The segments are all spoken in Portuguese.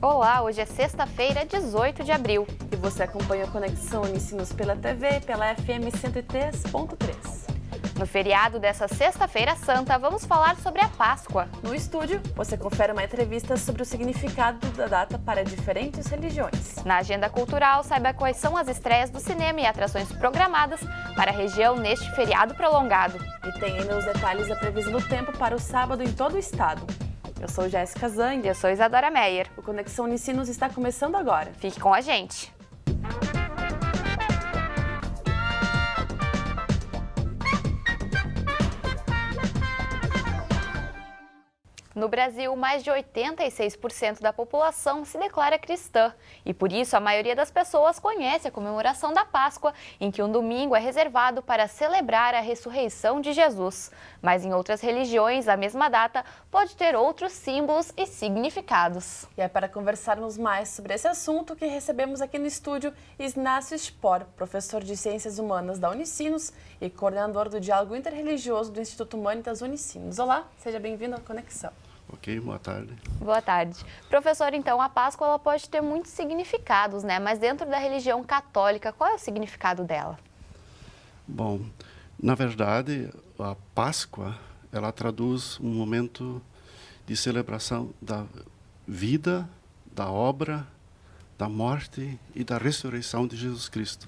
Olá, hoje é sexta-feira, 18 de abril. E você acompanha a Conexão Unicinos pela TV, pela FM 103.3. No feriado dessa sexta-feira santa, vamos falar sobre a Páscoa. No estúdio, você confere uma entrevista sobre o significado da data para diferentes religiões. Na agenda cultural, saiba quais são as estreias do cinema e atrações programadas para a região neste feriado prolongado. E tem ainda os detalhes da previsão do tempo para o sábado em todo o estado. Eu sou Jéssica Zang. E eu sou Isadora Meyer. O Conexão Unicinos está começando agora. Fique com a gente. No Brasil, mais de 86% da população se declara cristã e, por isso, a maioria das pessoas conhece a comemoração da Páscoa, em que um domingo é reservado para celebrar a ressurreição de Jesus. Mas em outras religiões, a mesma data pode ter outros símbolos e significados. E é para conversarmos mais sobre esse assunto que recebemos aqui no estúdio Ignácio Spor, professor de Ciências Humanas da Unicinos e coordenador do Diálogo Interreligioso do Instituto Humanitas Unicinos. Olá, seja bem-vindo à Conexão. Ok, boa tarde. Boa tarde. Professor, então, a Páscoa ela pode ter muitos significados, né? Mas dentro da religião católica, qual é o significado dela? Bom, na verdade, a Páscoa, ela traduz um momento de celebração da vida, da obra, da morte e da ressurreição de Jesus Cristo.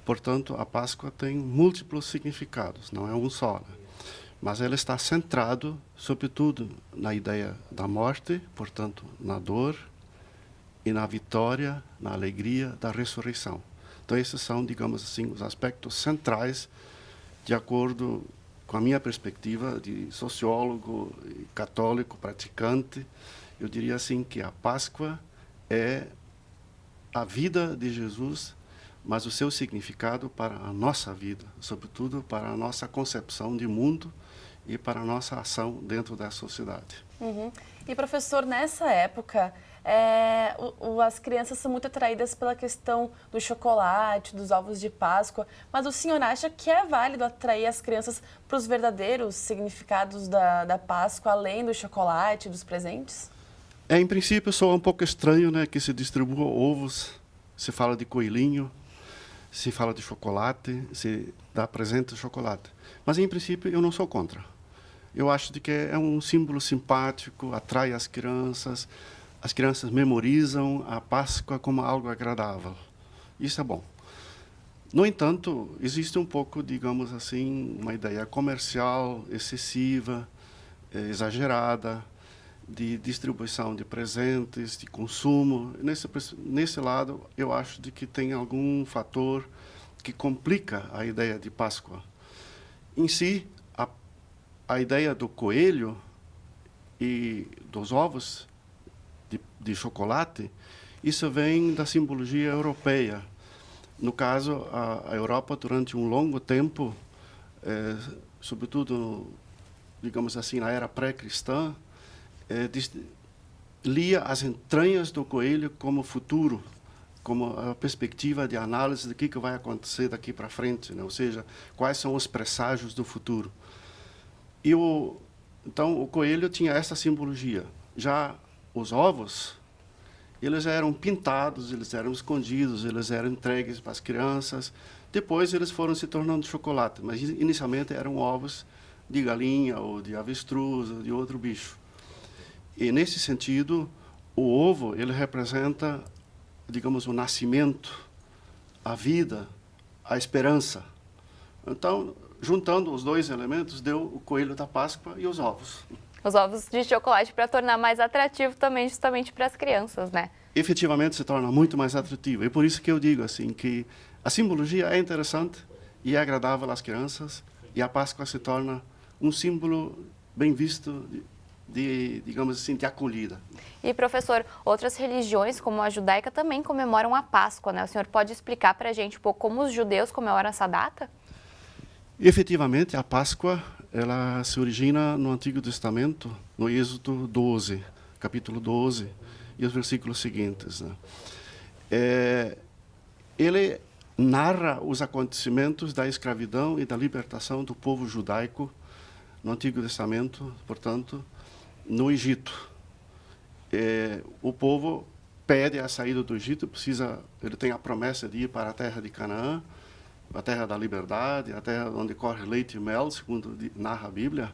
Portanto, a Páscoa tem múltiplos significados, não é um só, né? Mas ela está centrado, sobretudo, na ideia da morte, portanto, na dor, e na vitória, na alegria da ressurreição. Então, esses são, digamos assim, os aspectos centrais, de acordo com a minha perspectiva de sociólogo, católico, praticante. Eu diria assim que a Páscoa é a vida de Jesus, mas o seu significado para a nossa vida, sobretudo para a nossa concepção de mundo e para a nossa ação dentro da sociedade. E, professor, nessa época, as crianças são muito atraídas pela questão do chocolate, dos ovos de Páscoa, mas o senhor acha que é válido atrair as crianças para os verdadeiros significados da Páscoa, além do chocolate, dos presentes? Em princípio, soa um pouco estranho, né, que se distribua ovos, se fala de coelhinho, se fala de chocolate, se dá presente de chocolate. Mas, em princípio, eu não sou contra. Eu acho que é um símbolo simpático, atrai as crianças memorizam a Páscoa como algo agradável. Isso é bom. No entanto, existe um pouco, digamos assim, uma ideia comercial excessiva, exagerada, de distribuição de presentes, de consumo. Nesse lado, eu acho de que tem algum fator que complica a ideia de Páscoa. Em si, a ideia do coelho e dos ovos de chocolate, isso vem da simbologia europeia. No caso, a Europa, durante um longo tempo, sobretudo, digamos assim, na era pré-cristã, lia as entranhas do coelho como futuro, como a perspectiva de análise do que vai acontecer daqui para frente, né? Ou seja, quais são os presságios do futuro. Então, o coelho tinha essa simbologia. Já os ovos, eles eram pintados, eles eram escondidos, eles eram entregues para as crianças. Depois, eles foram se tornando chocolate, mas inicialmente eram ovos de galinha ou de avestruz ou de outro bicho. E, nesse sentido, o ovo, ele representa, digamos, o nascimento, a vida, a esperança. Então, juntando os dois elementos, deu o coelho da Páscoa e os ovos. Os ovos de chocolate para tornar mais atrativo também, justamente para as crianças, né? Efetivamente se torna muito mais atrativo. E por isso que eu digo assim, que a simbologia é interessante e é agradável às crianças, e a Páscoa se torna um símbolo bem visto digamos assim, de acolhida. E, professor, outras religiões, como a judaica, também comemoram a Páscoa, né? O senhor pode explicar para a gente um pouco como os judeus comemoram essa data? Efetivamente, a Páscoa, ela se origina no Antigo Testamento, no Êxodo 12, capítulo 12, e os versículos seguintes, né? Ele narra os acontecimentos da escravidão e da libertação do povo judaico no Antigo Testamento, portanto, no Egito. O povo pede a saída do Egito, ele tem a promessa de ir para a terra de Canaã, a terra da liberdade, a terra onde corre leite e mel, segundo narra a Bíblia.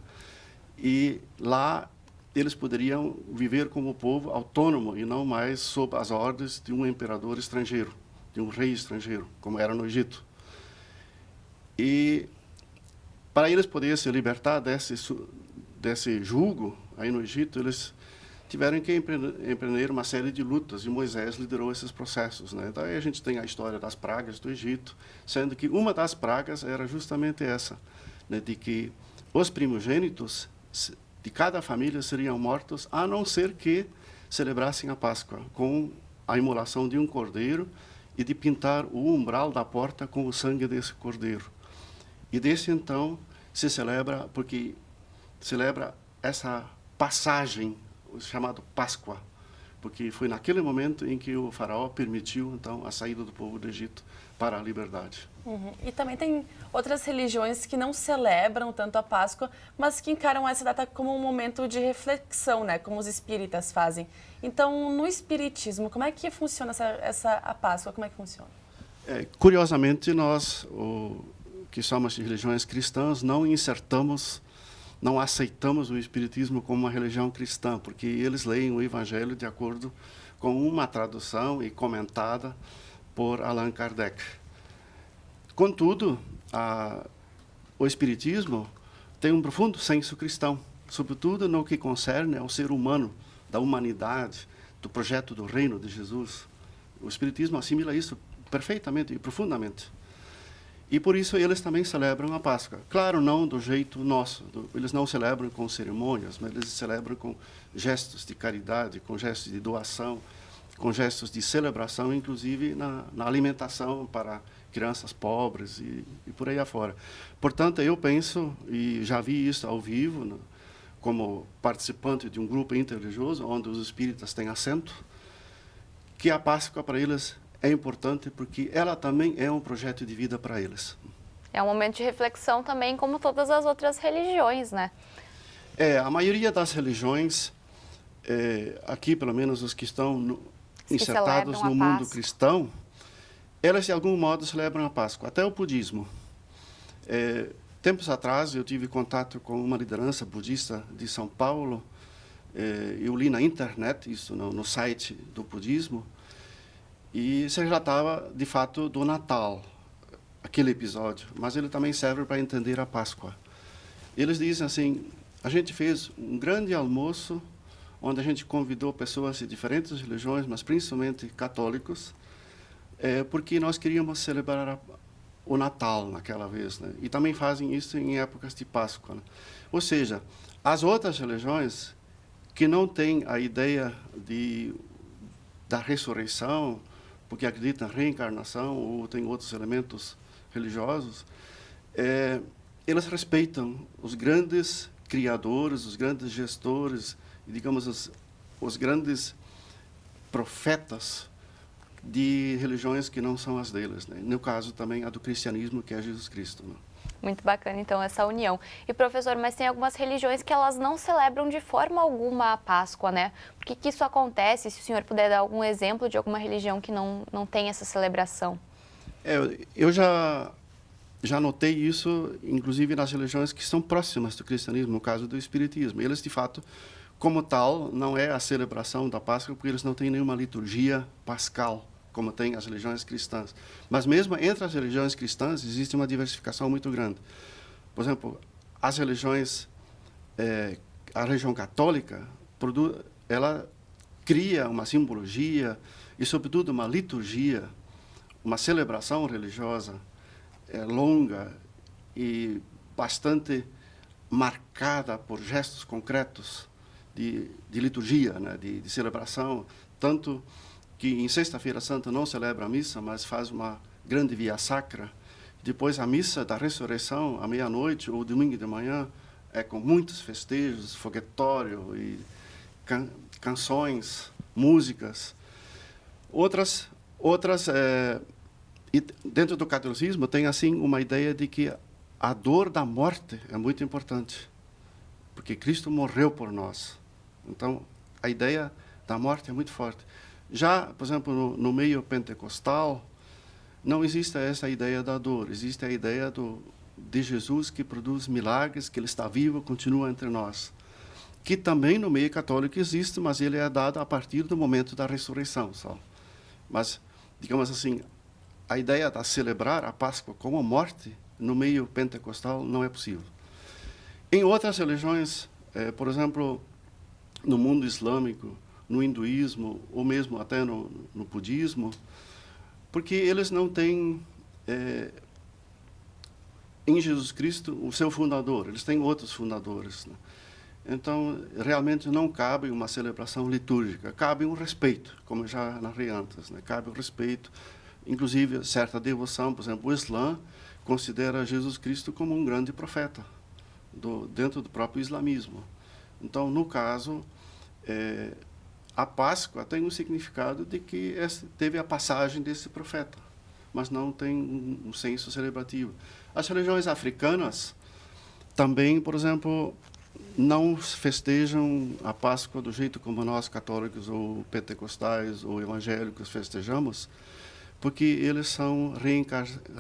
E lá eles poderiam viver como povo autônomo e não mais sob as ordens de um imperador estrangeiro, de um rei estrangeiro, como era no Egito. E para eles poderem se libertar desse jugo aí no Egito, eles tiveram que empreender uma série de lutas, e Moisés liderou esses processos, né? Daí a gente tem a história das pragas do Egito, sendo que uma das pragas era justamente essa, né, de que os primogênitos de cada família seriam mortos, a não ser que celebrassem a Páscoa, com a imolação de um cordeiro e de pintar o umbral da porta com o sangue desse cordeiro. E desse então se celebra, porque celebra essa passagem, chamado Páscoa, porque foi naquele momento em que o faraó permitiu então a saída do povo do Egito para a liberdade. Uhum. E também tem outras religiões que não celebram tanto a Páscoa, mas que encaram essa data como um momento de reflexão, né? Como os espíritas fazem. Então, no espiritismo, como é que funciona a Páscoa? Como é que funciona? Curiosamente, nós, que somos de religiões cristãs, não aceitamos o espiritismo como uma religião cristã, porque eles leem o Evangelho de acordo com uma tradução e comentada por Allan Kardec. Contudo, o espiritismo tem um profundo senso cristão, sobretudo no que concerne ao ser humano, da humanidade, do projeto do reino de Jesus. O espiritismo assimila isso perfeitamente e profundamente. E por isso eles também celebram a Páscoa. Claro, não do jeito nosso. Eles não celebram com cerimônias, mas eles celebram com gestos de caridade, com gestos de doação, com gestos de celebração, inclusive na alimentação para crianças pobres e por aí afora. Portanto, eu penso, e já vi isso ao vivo, como participante de um grupo interreligioso, onde os espíritas têm assento, que a Páscoa para eles é importante porque ela também é um projeto de vida para eles. É um momento de reflexão também, como todas as outras religiões, né? A maioria das religiões, aqui pelo menos os que estão insertados no mundo cristão, elas de algum modo celebram a Páscoa, até o budismo. Tempos atrás eu tive contato com uma liderança budista de São Paulo, eu li na internet, isso no site do budismo, e se relatava, de fato, do Natal, aquele episódio, mas ele também serve para entender a Páscoa. Eles dizem assim, a gente fez um grande almoço, onde a gente convidou pessoas de diferentes religiões, mas principalmente católicos, porque nós queríamos celebrar o Natal naquela vez, né? E também fazem isso em épocas de Páscoa, né? Ou seja, as outras religiões que não têm a ideia da ressurreição, porque acreditam na reencarnação ou tem outros elementos religiosos, eles respeitam os grandes criadores, os grandes gestores, e, digamos, os grandes profetas de religiões que não são as deles, né? No caso também a do cristianismo, que é Jesus Cristo, né? Muito bacana, então, essa união. E, professor, mas tem algumas religiões que elas não celebram de forma alguma a Páscoa, né? Por que isso acontece? Se o senhor puder dar algum exemplo de alguma religião que não tem essa celebração. Eu já notei isso, inclusive, nas religiões que são próximas do cristianismo, no caso do espiritismo. Eles, de fato, como tal, não é a celebração da Páscoa, porque eles não têm nenhuma liturgia pascal, como tem as religiões cristãs. Mas mesmo entre as religiões cristãs existe uma diversificação muito grande. Por exemplo, as religiões, a religião católica, ela cria uma simbologia e, sobretudo, uma liturgia, uma celebração religiosa longa e bastante marcada por gestos concretos de liturgia, né, de celebração, tanto que em Sexta-feira Santa não celebra a missa, mas faz uma grande via sacra. Depois a missa da ressurreição, à meia-noite ou domingo de manhã, com muitos festejos, foguetório e canções, músicas. Outras e dentro do catolicismo tem assim uma ideia de que a dor da morte é muito importante, porque Cristo morreu por nós. Então, a ideia da morte é muito forte. Já, por exemplo, no meio pentecostal, não existe essa ideia da dor, existe a ideia de Jesus que produz milagres, que ele está vivo, continua entre nós. Que também no meio católico existe, mas ele é dado a partir do momento da ressurreição só. Mas, digamos assim, a ideia de celebrar a Páscoa como morte no meio pentecostal não é possível. Em outras religiões, por exemplo, no mundo islâmico, no hinduísmo, ou mesmo até no budismo, porque eles não têm em Jesus Cristo o seu fundador, eles têm outros fundadores, né? Então, realmente não cabe uma celebração litúrgica, cabe um respeito, como eu já narrei antes, né? Cabe o respeito, inclusive certa devoção. Por exemplo, o Islã considera Jesus Cristo como um grande profeta dentro do próprio islamismo. Então, no caso, a Páscoa tem um significado de que teve a passagem desse profeta, mas não tem um senso celebrativo. As religiões africanas também, por exemplo, não festejam a Páscoa do jeito como nós, católicos, ou pentecostais, ou evangélicos, festejamos, porque eles são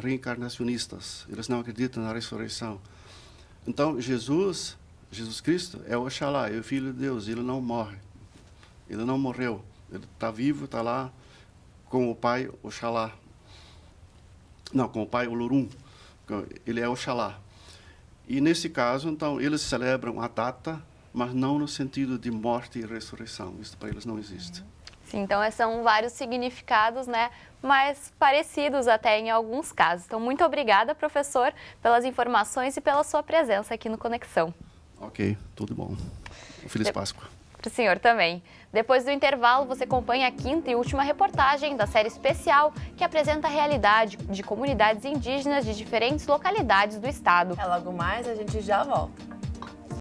reencarnacionistas, eles não acreditam na ressurreição. Então, Jesus Cristo é o Oxalá, é o Filho de Deus, ele não morre, ele não morreu, ele está vivo, está lá com o Pai Oxalá. Não, com o Pai Olorum, ele é Oxalá. E nesse caso, então, eles celebram a data, mas não no sentido de morte e ressurreição. Isso para eles não existe. Sim, então são vários significados, né, mais parecidos até em alguns casos. Então, muito obrigada, professor, pelas informações e pela sua presença aqui no Conexão. Ok, tudo bom. Feliz Páscoa. Para o senhor também. Depois do intervalo, você acompanha a quinta e última reportagem da série especial que apresenta a realidade de comunidades indígenas de diferentes localidades do estado. Logo mais a gente já volta.